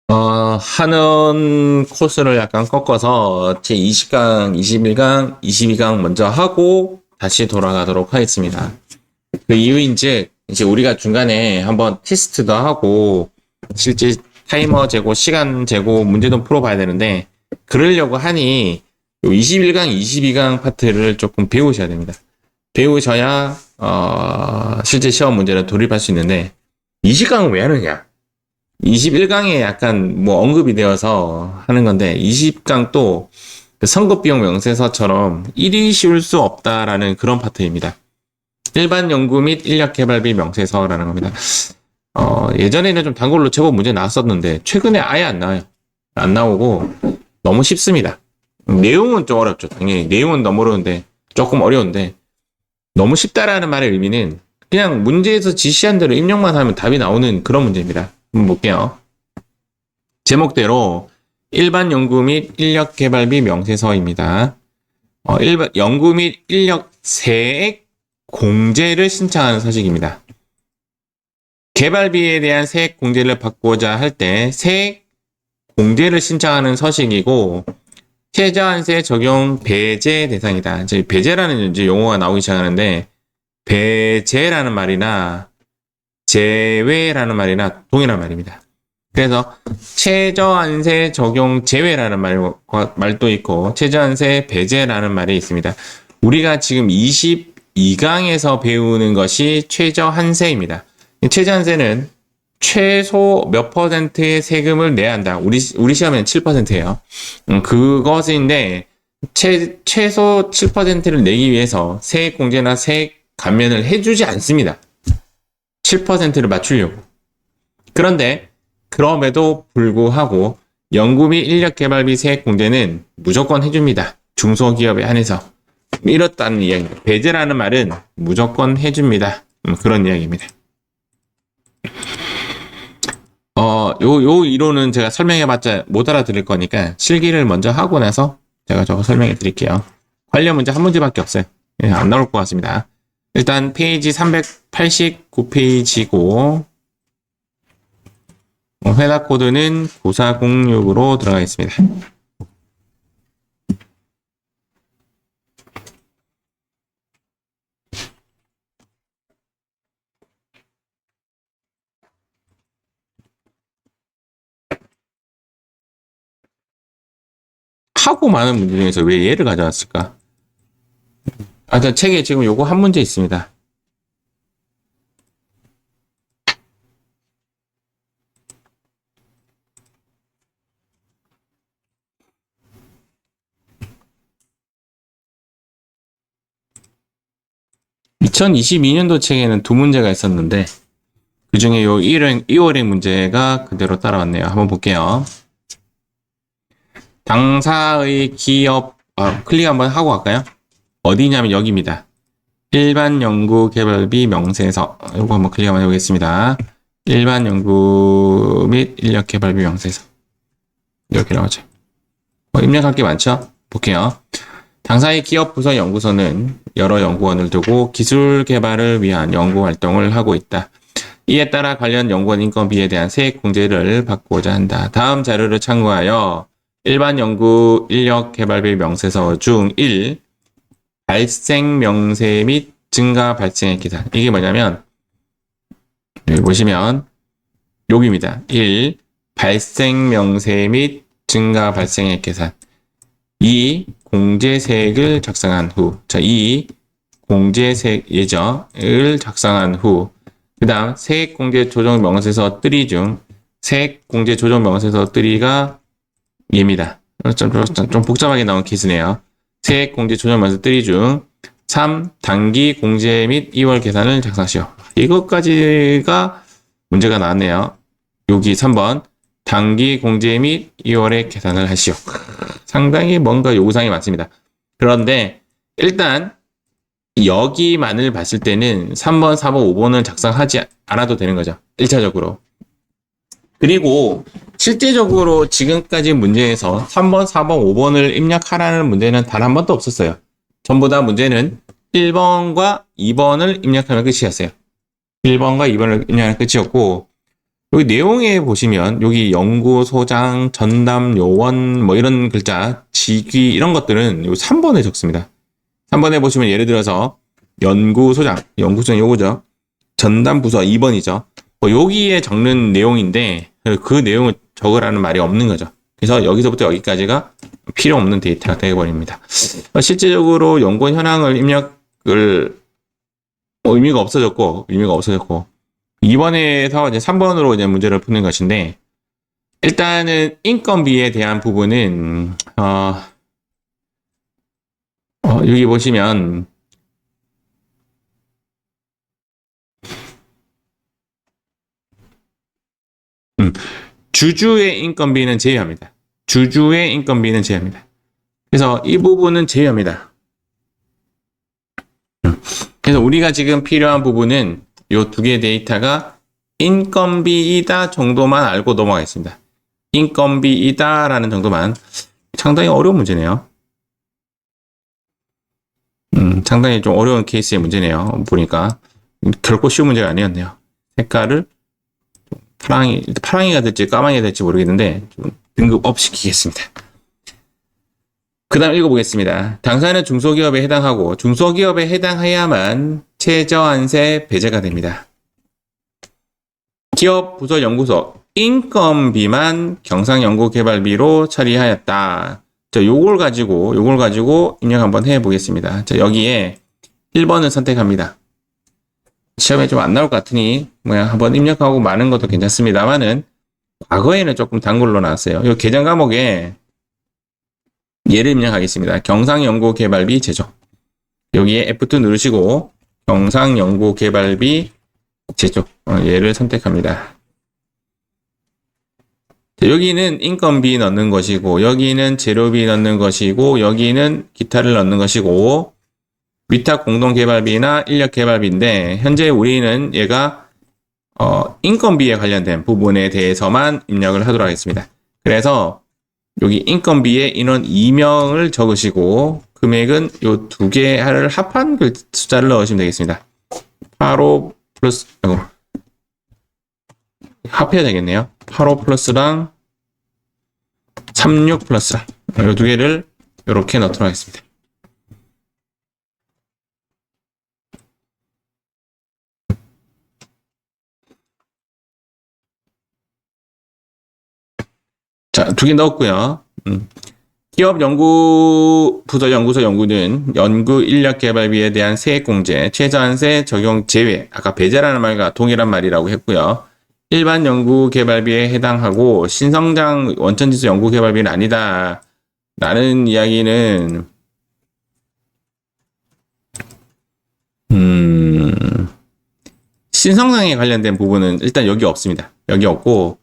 하는 코스를 약간 꺾어서 제 20강, 21강, 22강 먼저 하고 다시 돌아가도록 하겠습니다. 그 이유인즉 이제 우리가 중간에 한번 테스트도 하고 실제 타이머 재고, 시간 재고 문제도 풀어봐야 되는데 그러려고 하니 21강, 22강 파트를 조금 배우셔야 됩니다. 배우셔야 실제 시험 문제를 돌입할 수 있는데 20강은 왜 하느냐? 21강에 약간 뭐 언급이 되어서 하는 건데 20강 또 선급비용 명세서처럼 일이 쉬울 수 없다라는 그런 파트입니다. 일반 연구 및 인력 개발비 명세서라는 겁니다. 예전에는 좀 단골로 제법 문제 나왔었는데 최근에 아예 안 나와요. 안 나오고 너무 쉽습니다. 내용은 좀 어렵죠. 당연히 내용은 너무 어려운데 조금 어려운데 너무 쉽다라는 말의 의미는 그냥 문제에서 지시한 대로 입력만 하면 답이 나오는 그런 문제입니다. 한번 볼게요. 제목대로 일반 연구 및 인력 개발비 명세서입니다. 일반 연구 및 인력 세액 공제를 신청하는 서식입니다. 개발비에 대한 세액 공제를 받고자 할 때 세액 공제를 신청하는 서식이고 최저한세 적용 배제 대상이다. 이제 배제라는 이제 용어가 나오기 시작하는데 배제라는 말이나 제외라는 말이나 동일한 말입니다. 그래서 최저한세 적용 제외라는 말도 있고 최저한세 배제라는 말이 있습니다. 우리가 지금 22강에서 배우는 것이 최저한세입니다. 최저한세는 최소 몇 퍼센트의 세금을 내야 한다. 우리 시험에는 7%예요. 그것인데 최소 7%를 내기 위해서 세액 공제나 세액 감면을 해주지 않습니다. 7%를 맞추려고. 그런데 그럼에도 불구하고 연구 및 인력 개발비 세액 공제는 무조건 해줍니다. 중소기업에 한해서. 이렇다는 이야기입니다. 배제라는 말은 무조건 해줍니다. 그런 이야기입니다. 요 이론은 제가 설명해봤자 못 알아들을 거니까 실기를 먼저 하고 나서 제가 저거 설명해 드릴게요. 관련 문제 한 문제밖에 없어요. 안 나올 것 같습니다. 일단 페이지 389페이지고 회사 코드는 9406으로 들어가 있습니다. 하고 많은 문제 중에서 왜 얘를 가져왔을까? 저 책에 지금 요거 한 문제 있습니다. (2022년도) 책에는 두 문제가 있었는데 그 중에 요 2월행 문제가 그대로 따라왔네요. 한번 볼게요. 당사의 기업 클릭 한번 하고 갈까요? 어디냐면 여기입니다. 일반 연구 개발비 명세서. 이거 한번 클릭 한번 해보겠습니다. 일반 연구 및 인력 개발비 명세서. 이렇게 나오죠. 입력할 게 많죠? 볼게요. 당사의 기업 부서 연구소는 여러 연구원을 두고 기술 개발을 위한 연구 활동을 하고 있다. 이에 따라 관련 연구원 인건비에 대한 세액 공제를 받고자 한다. 다음 자료를 참고하여 일반 연구 인력 개발비 명세서 중 1. 발생 명세 및 증가 발생액 계산. 이게 뭐냐면 여기 보시면 여기입니다. 1. 발생 명세 및 증가 발생액 계산. 2. 공제세액을 작성한 후. 자, 2. 공제세액 예정을 작성한 후. 그 다음 세액공제 조정 명세서 3 중 세액공제 조정 명세서 3가 얘입니다. 좀 복잡하게 나온 케이스네요. 세액공제 조정 명세서 3 중 3. 단기 공제 및 2월 계산을 작성하시오. 이것까지가 문제가 나왔네요. 여기 3번 단기 공제 및 2월에 계산을 하시오. 상당히 뭔가 요구사항이 많습니다. 그런데 일단 여기만을 봤을 때는 3번, 4번, 5번을 작성하지 않아도 되는 거죠. 1차적으로. 그리고 실제적으로 지금까지 문제에서 3번, 4번, 5번을 입력하라는 문제는 단 한 번도 없었어요. 전부 다 문제는 1번과 2번을 입력하면 끝이었어요. 1번과 2번을 입력하면 끝이었고 여기 내용에 보시면 여기 연구소장, 전담, 요원 뭐 이런 글자, 직위 이런 것들은 요 3번에 적습니다. 3번에 보시면 예를 들어서 연구소장 요거죠. 전담 부서 2번이죠. 뭐 여기에 적는 내용인데 그 내용을 적으라는 말이 없는 거죠. 그래서 여기서부터 여기까지가 필요 없는 데이터가 되어버립니다. 실제적으로 연구원 현황을 입력을 의미가 없어졌고 2번에서 이제 3번으로 이제 문제를 푸는 것인데, 일단은 인건비에 대한 부분은 여기 보시면 주주의 인건비는 제외합니다. 주주의 인건비는 제외합니다. 그래서 이 부분은 제외합니다. 그래서 우리가 지금 필요한 부분은 이 두 개의 데이터가 인건비이다 정도만 알고 넘어가겠습니다. 인건비이다라는 정도만. 상당히 어려운 문제네요. 상당히 좀 어려운 케이스의 문제네요. 보니까 결코 쉬운 문제가 아니었네요. 색깔을 파랑이가 될지 까망이가 될지 모르겠는데 좀 등급 업 시키겠습니다. 그 다음 읽어보겠습니다. 당사는 중소기업에 해당하고 중소기업에 해당해야만 최저한세 배제가 됩니다. 기업 부서 연구소 인건비만 경상연구개발비로 처리하였다. 자, 요걸 가지고 입력 한번 해보겠습니다. 자, 여기에 1번을 선택합니다. 시험에 좀 안 나올 것 같으니 그냥 한번 입력하고 마는 것도 괜찮습니다만은 과거에는 조금 단골로 나왔어요. 이 계정 과목에 예를 입력하겠습니다. 경상연구개발비 제조. 여기에 F2 누르시고 경상연구개발비 제조. 얘를 선택합니다. 자, 여기는 인건비 넣는 것이고, 여기는 재료비 넣는 것이고, 여기는 기타를 넣는 것이고, 위탁 공동개발비나 인력개발비인데, 현재 우리는 얘가 인건비에 관련된 부분에 대해서만 입력을 하도록 하겠습니다. 그래서 여기 인건비에 인원 2명을 적으시고 금액은 요 두 개를 합한 숫자를 넣으시면 되겠습니다. 85 플러스 합해야 되겠네요. 85 플러스랑 36 플러스랑 요 두 개를 이렇게 넣도록 하겠습니다. 자, 두 개 넣었고요. 기업 연구 부서 연구소 연구는 연구 인력 개발비에 대한 세액공제, 최저한세 적용 제외, 아까 배제라는 말과 동일한 말이라고 했고요. 일반 연구 개발비에 해당하고 신성장 원천지수 연구 개발비는 아니다. 라는 이야기는 신성장에 관련된 부분은 일단 여기 없습니다. 여기 없고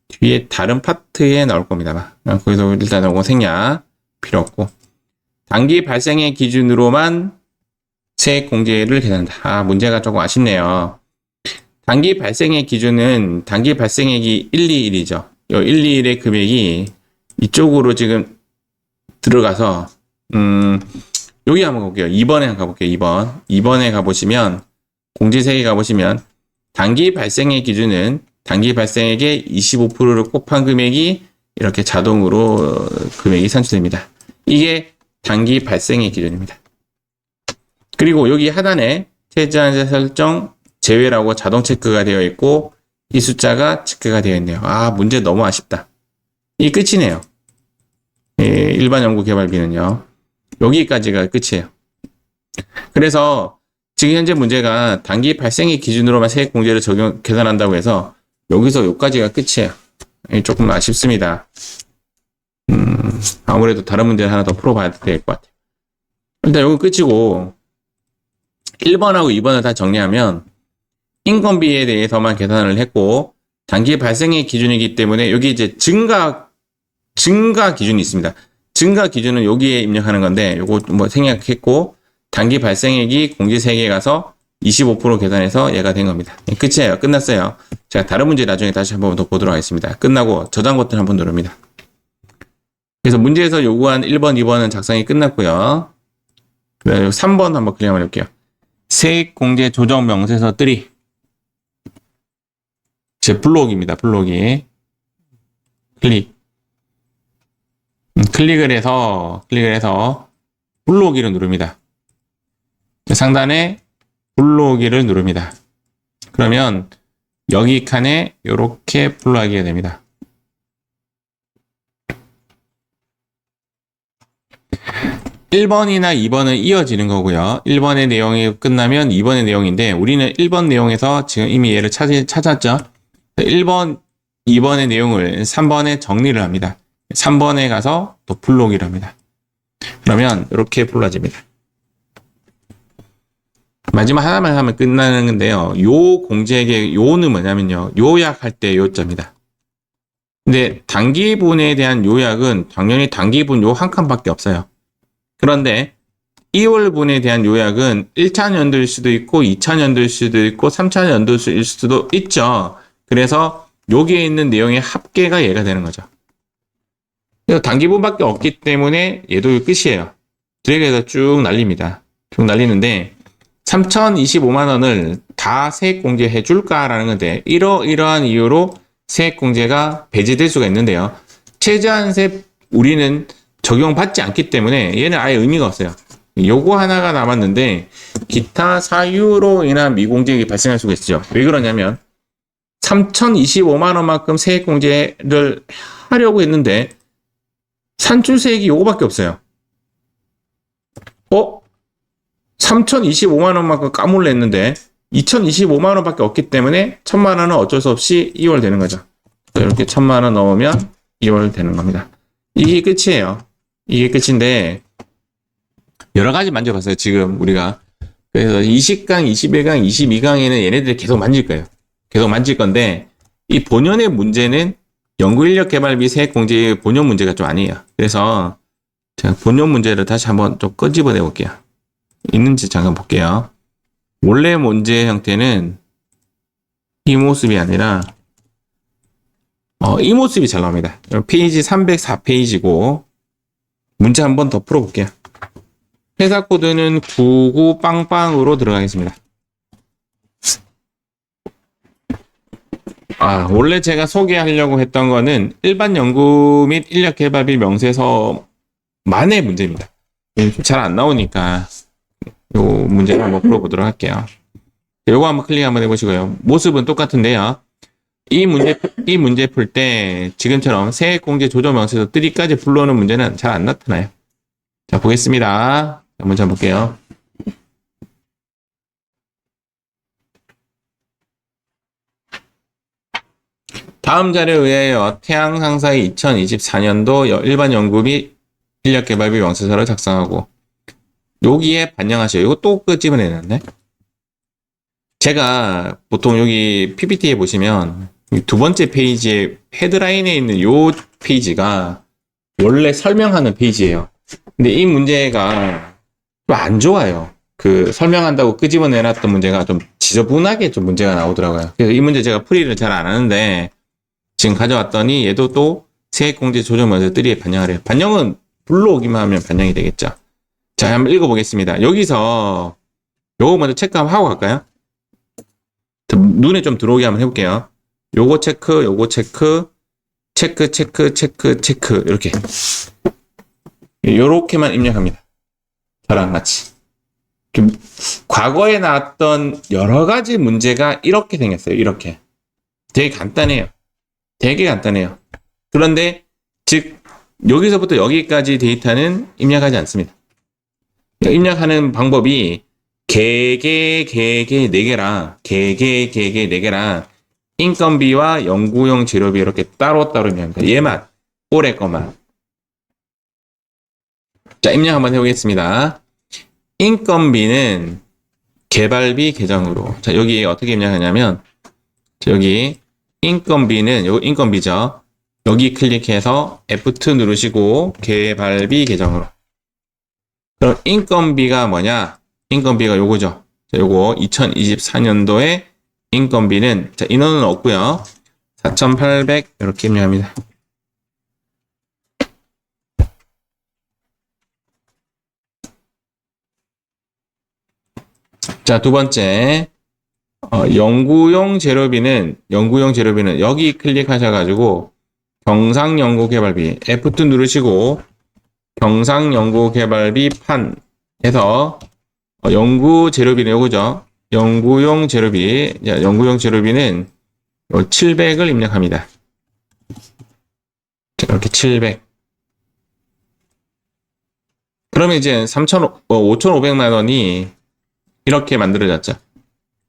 뒤에 다른 파트에 나올 겁니다. 거기서 일단 요거 생략 필요 없고, 단기 발생의 기준으로만 세액 공제를 계산한다. 문제가 조금 아쉽네요. 단기 발생의 기준은 단기 발생액이 121이죠. 요 121의 금액이 이쪽으로 지금 들어가서 여기 한번 가볼게요. 2번에 한번 가볼게요. 2번에 가보시면 공제세액에 가보시면 단기 발생의 기준은 단기 발생액의 25%를 곱한 금액이 이렇게 자동으로 금액이 산출됩니다. 이게 단기 발생액 기준입니다. 그리고 여기 하단에 최저한세 설정 제외라고 자동 체크가 되어 있고 이 숫자가 체크가 되어 있네요. 문제 너무 아쉽다. 이 끝이네요. 일반 연구 개발비는요. 여기까지가 끝이에요. 그래서 지금 현재 문제가 단기 발생액 기준으로만 세액 공제를 계산한다고 해서 여기서 여기까지가 끝이에요. 조금 아쉽습니다. 아무래도 다른 문제를 하나 더 풀어봐야 될 것 같아요. 일단 여기 끝이고 1번하고 2번을 다 정리하면 인건비에 대해서만 계산을 했고 단기 발생액 기준이기 때문에 여기 이제 증가 기준이 있습니다. 증가 기준은 여기에 입력하는 건데 요거 뭐 생략했고 단기 발생액이 공제세액에 가서 25% 계산해서 얘가 된 겁니다. 끝이에요. 끝났어요. 제가 다른 문제 나중에 다시 한번 더 보도록 하겠습니다. 끝나고 저장 버튼 한번 누릅니다. 그래서 문제에서 요구한 1번, 2번은 작성이 끝났고요. 3번 한번 클릭 한번 해볼게요. 세액공제 조정 명세서 3. 제 블록입니다. 블록이. 클릭을 해서 블록이를 누릅니다. 상단에 블록이를 누릅니다. 그러면 여기 칸에 이렇게 블록하게 됩니다. (1번이나) (2번은) 이어지는 거고요. 1번의 내용이 끝나면 2번의 내용인데 우리는 1번 내용에서 지금 이미 얘를 찾았죠. 1번, 2번의 내용을 3번에 정리를 합니다. 3번에 가서 또 블록이를 합니다. 그러면 이렇게 불러집니다. 마지막 하나만 하면 끝나는 건데요. 요 공제의 요는 뭐냐면요. 요약할 때 요자입니다. 근데 단기분에 대한 요약은 당연히 단기분 요 한 칸밖에 없어요. 그런데 2월분에 대한 요약은 1차 연도일 수도 있고 2차 연도일 수도 있고 3차 연도일 수도 있죠. 그래서 여기에 있는 내용의 합계가 얘가 되는 거죠. 그래서 단기분밖에 없기 때문에 얘도 끝이에요. 드래그해서 쭉 날립니다. 쭉 날리는데 3,025만 원을 다 세액공제 해줄까라는 건데 이러한 이유로 세액공제가 배제될 수가 있는데요. 최저한세 우리는 적용받지 않기 때문에 얘는 아예 의미가 없어요. 요거 하나가 남았는데 기타 사유로 인한 미공제액이 발생할 수가 있죠. 왜 그러냐면 3,025만 원만큼 세액공제를 하려고 했는데 산출세액이 요거밖에 없어요. 3,025만 원만큼 까물려 했는데 2,025만 원밖에 없기 때문에 1,000만 원은 어쩔 수 없이 2월 되는 거죠. 이렇게 1,000만 원 넣으면 2월 되는 겁니다. 이게 끝이에요. 이게 끝인데 여러 가지 만져봤어요. 지금 우리가. 그래서 20강, 21강, 22강에는 얘네들이 계속 만질 거예요. 계속 만질 건데 이 본연의 문제는 연구인력개발비 세액공제의 본연 문제가 좀 아니에요. 그래서 제가 본연 문제를 다시 한번 좀 끄집어내 볼게요. 있는지 잠깐 볼게요. 원래 문제 형태는 이 모습이 아니라 이 모습이 잘 나옵니다. 페이지 304페이지고 문제 한번 더 풀어볼게요. 회사 코드는 99빵빵으로 들어가겠습니다. 원래 제가 소개하려고 했던 거는 일반 연구 및 인력개발비 명세서만의 문제입니다. 잘 안 나오니까 요 문제를 한번 풀어보도록 할게요. 요거 한번 클릭 한번 해보시고요. 모습은 똑같은데요. 이 문제 풀 때 지금처럼 세액공제 조정명세서 3까지 불러오는 문제는 잘 안 나타나요. 자, 보겠습니다. 문제 한번 볼게요. 다음 자료에 의하여 태양상사의 2024년도 일반 연구 및 인력개발비 명세서를 작성하고 여기에 반영하셔요. 이거 또 끄집어내놨네. 제가 보통 여기 PPT에 보시면 두 번째 페이지에 헤드라인에 있는 요 페이지가 원래 설명하는 페이지예요. 근데 이 문제가 좀 안 좋아요. 그 설명한다고 끄집어내놨던 문제가 좀 지저분하게 좀 문제가 나오더라고요. 그래서 이 문제 제가 풀이를 잘 안 하는데 지금 가져왔더니 얘도 또 세액공제 조정명세서 3에 반영을 해요. 반영은 불러오기만 하면 반영이 되겠죠. 자, 한번 읽어보겠습니다. 여기서 요거 먼저 체크 한번 하고 갈까요? 눈에 좀 들어오게 한번 해볼게요. 요거 체크, 요거 체크, 체크, 이렇게. 요렇게만 입력합니다. 저랑 같이. 과거에 나왔던 여러 가지 문제가 이렇게 생겼어요. 이렇게. 되게 간단해요. 되게 간단해요. 그런데, 즉, 여기서부터 여기까지 데이터는 입력하지 않습니다. 입력하는 방법이 개개 4개랑 개개 4개랑 인건비와 연구용 재료비 이렇게 따로따로 입력합니다. 얘만 올해 것만. 자, 입력 한번 해보겠습니다. 인건비는 개발비 계정으로. 자, 여기 어떻게 입력하냐면 여기 인건비는 요 인건비죠. 여기 클릭해서 F2 누르시고 개발비 계정으로. 그럼 인건비가 뭐냐? 인건비가 요거죠. 자, 요거 2024년도에 인건비는 자, 인원은 없고요. 4,800 이렇게 입력합니다. 자, 두 번째 연구용 재료비는 여기 클릭하셔가지고 경상연구개발비 F2 누르시고 경상연구개발비 판 해서 연구 재료비는 요거죠. 연구용 재료비. 자, 연구용 재료비는 700을 입력합니다. 이렇게 700. 그러면 이제 5,500만 원이 이렇게 만들어졌죠.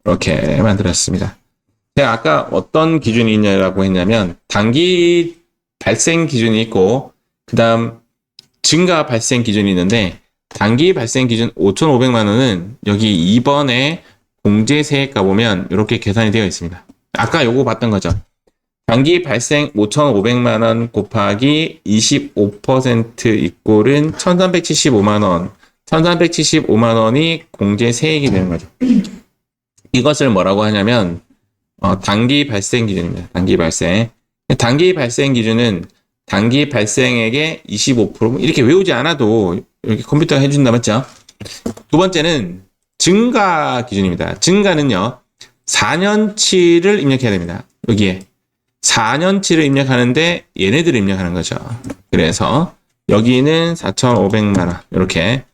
이렇게 만들었습니다. 제가 아까 어떤 기준이 있냐고 했냐면 단기 발생 기준이 있고 그 다음 증가 발생 기준이 있는데 단기 발생 기준 5,500만 원은 여기 2번에 공제세액 가보면 이렇게 계산이 되어 있습니다. 아까 요거 봤던 거죠. 단기 발생 5,500만 원 곱하기 25% 이꼴은 1,375만 원. 1,375만 원이 공제세액이 되는 거죠. 이것을 뭐라고 하냐면 단기 발생 기준입니다. 단기 발생. 단기 발생 기준은 단기 발생액의 25% 이렇게 외우지 않아도 이렇게 컴퓨터가 해준다 맞죠? 두 번째는 증가 기준입니다. 증가는요. 4년치를 입력해야 됩니다. 여기에 4년치를 입력하는데 얘네들을 입력하는 거죠. 그래서 여기는 4,500만 원 이렇게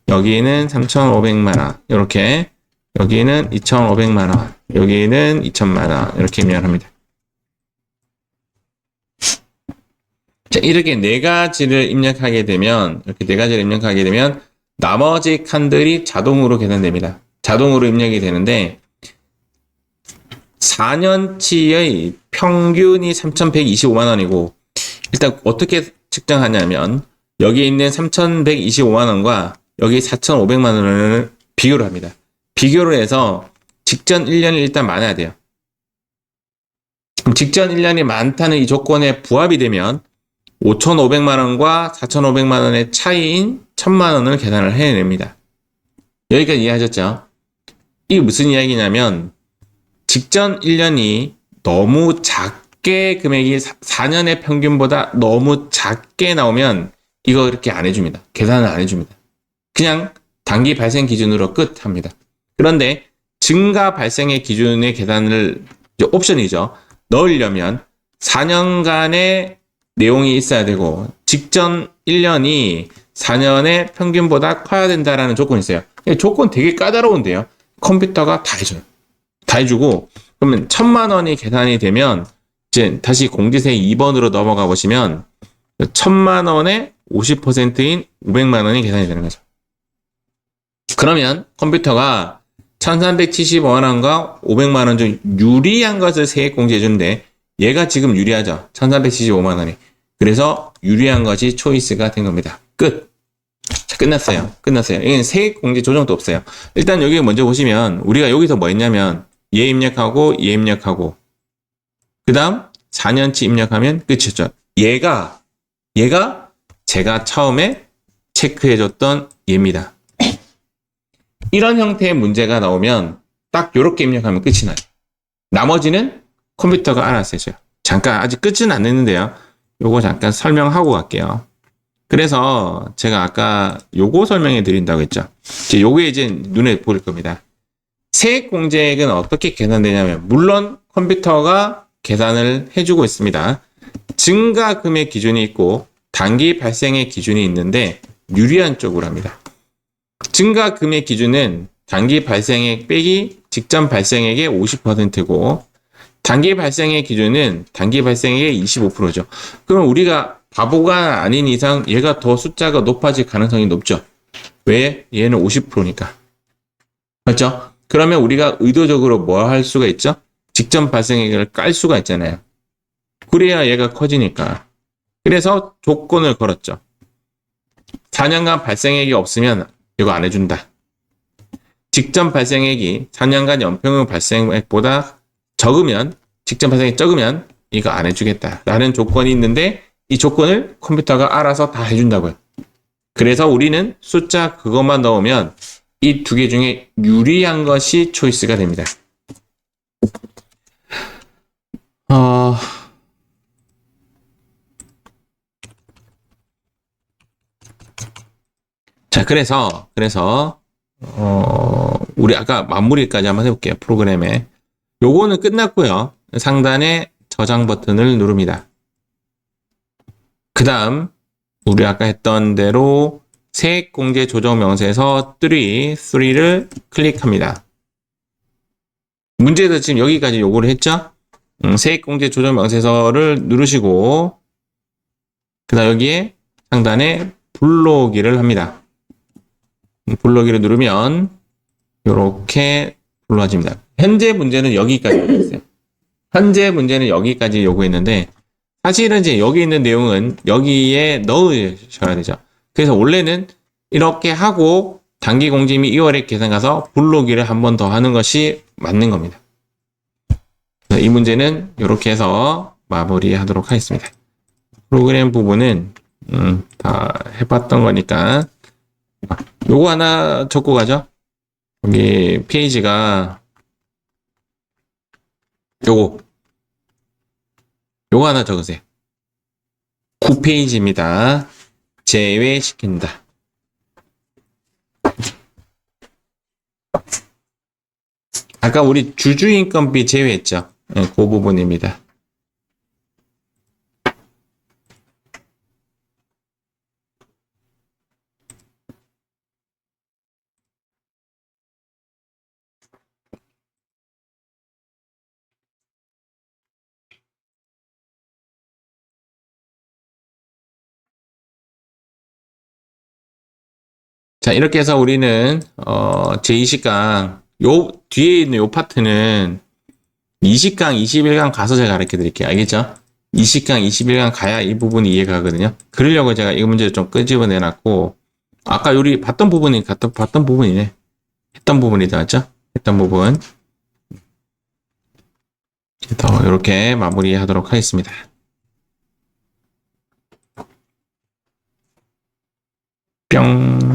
여기는 3,500만 원 이렇게 여기는 2,500만 원 여기는 2,000만 원 이렇게 입력합니다. 자, 이렇게 네 가지를 입력하게 되면 나머지 칸들이 자동으로 계산됩니다. 자동으로 입력이 되는데 4년치의 평균이 3,125만 원이고 일단 어떻게 측정하냐면 여기 있는 3,125만 원과 여기 4,500만 원을 비교를 합니다. 비교를 해서 직전 1년이 일단 많아야 돼요. 그럼 직전 1년이 많다는 이 조건에 부합이 되면 5,500만 원과 4,500만 원의 차이인 1,000만 원을 계산을 해냅니다. 여기까지 이해하셨죠? 이게 무슨 이야기냐면 직전 1년이 너무 작게 금액이 4년의 평균보다 너무 작게 나오면 이거 이렇게 안 해줍니다. 계산을 안 해줍니다. 그냥 단기 발생 기준으로 끝합니다. 그런데 증가 발생의 기준의 계산을 옵션이죠. 넣으려면 4년간의 내용이 있어야 되고 직전 1년이 4년의 평균보다 커야 된다라는 조건이 있어요. 조건 되게 까다로운데요. 컴퓨터가 다 해줘요. 다 해주고 그러면 1,000만 원이 계산이 되면 이제 다시 공제세 2번으로 넘어가 보시면 1,000만 원의 50%인 500만 원이 계산이 되는 거죠. 그러면 컴퓨터가 1,375만 원과 500만 원 중 유리한 것을 세액 공제해 주는데 얘가 지금 유리하죠. 1,375만 원이. 그래서 유리한 것이 초이스가 된 겁니다. 끝. 자, 끝났어요. 끝났어요. 이건 세액 공제 조정도 없어요. 일단 여기 먼저 보시면 우리가 여기서 뭐 했냐면 얘 입력하고 얘 입력하고 그 다음 4년치 입력하면 끝이었죠. 얘가 제가 처음에 체크해줬던 얘입니다. 이런 형태의 문제가 나오면 딱 이렇게 입력하면 끝이 나요. 나머지는 컴퓨터가 알아서 해줘요. 잠깐 아직 끝은 안 됐는데요. 요거 잠깐 설명하고 갈게요. 그래서 제가 아까 요거 설명해 드린다고 했죠. 요게 이제 눈에 보일 겁니다. 세액 공제액은 어떻게 계산되냐면 물론 컴퓨터가 계산을 해주고 있습니다. 증가 금액 기준이 있고 단기 발생의 기준이 있는데 유리한 쪽으로 합니다. 증가 금액 기준은 단기 발생액 빼기 직전 발생액의 50%고 단기 발생액 기준은 단기 발생액의 25%죠. 그럼 우리가 바보가 아닌 이상 얘가 더 숫자가 높아질 가능성이 높죠. 왜? 얘는 50%니까. 맞죠? 그러면 우리가 의도적으로 뭐 할 수가 있죠? 직전 발생액을 깔 수가 있잖아요. 그래야 얘가 커지니까. 그래서 조건을 걸었죠. 4년간 발생액이 없으면 이거 안 해준다. 직전 발생액이 4년간 연평균 발생액보다 적으면 직전 발생액이 적으면 이거 안 해주겠다 라는 조건이 있는데 이 조건을 컴퓨터가 알아서 다 해준다고요. 그래서 우리는 숫자 그것만 넣으면 이 두 개 중에 유리한 것이 초이스가 됩니다. 자, 그래서 우리 아까 마무리까지 한번 해볼게요. 프로그램에. 요거는 끝났고요. 상단에 저장 버튼을 누릅니다. 그 다음 우리 아까 했던 대로 세액공제 조정 명세서 3를 클릭합니다. 문제에서 지금 여기까지 요구를 했죠? 세액공제 조정 명세서를 누르시고 그 다음 여기에 상단에 불러오기를 합니다. 불러오기를 누르면 이렇게 불러집니다. 현재 문제는 여기까지 요구했어요. 현재 문제는 여기까지 요구했는데 사실은 이제 여기 있는 내용은 여기에 넣으셔야 되죠. 그래서 원래는 이렇게 하고 단기 공제 및 2월에 계산 가서 불러오기를 한 번 더 하는 것이 맞는 겁니다. 이 문제는 이렇게 해서 마무리하도록 하겠습니다. 프로그램 부분은 다 해봤던 거니까 요거 하나 적고 가죠. 여기 페이지가 요거 하나 적으세요. 9페이지입니다. 제외시킨다. 아까 우리 주주인건비 제외했죠? 네, 그 부분입니다. 자, 이렇게 해서 우리는 제20강 요 뒤에 있는 요 파트는 20강, 21강 가서 제가 가르쳐 드릴게요. 알겠죠? 20강, 21강 가야 이 부분이 이해가 가거든요. 그러려고 제가 이 문제를 좀 끄집어내 놨고 아까 우리 봤던 부분이 봤던 부분이네. 했던 부분이다. 맞죠? 했던 부분. 더 이렇게 마무리하도록 하겠습니다. 뿅.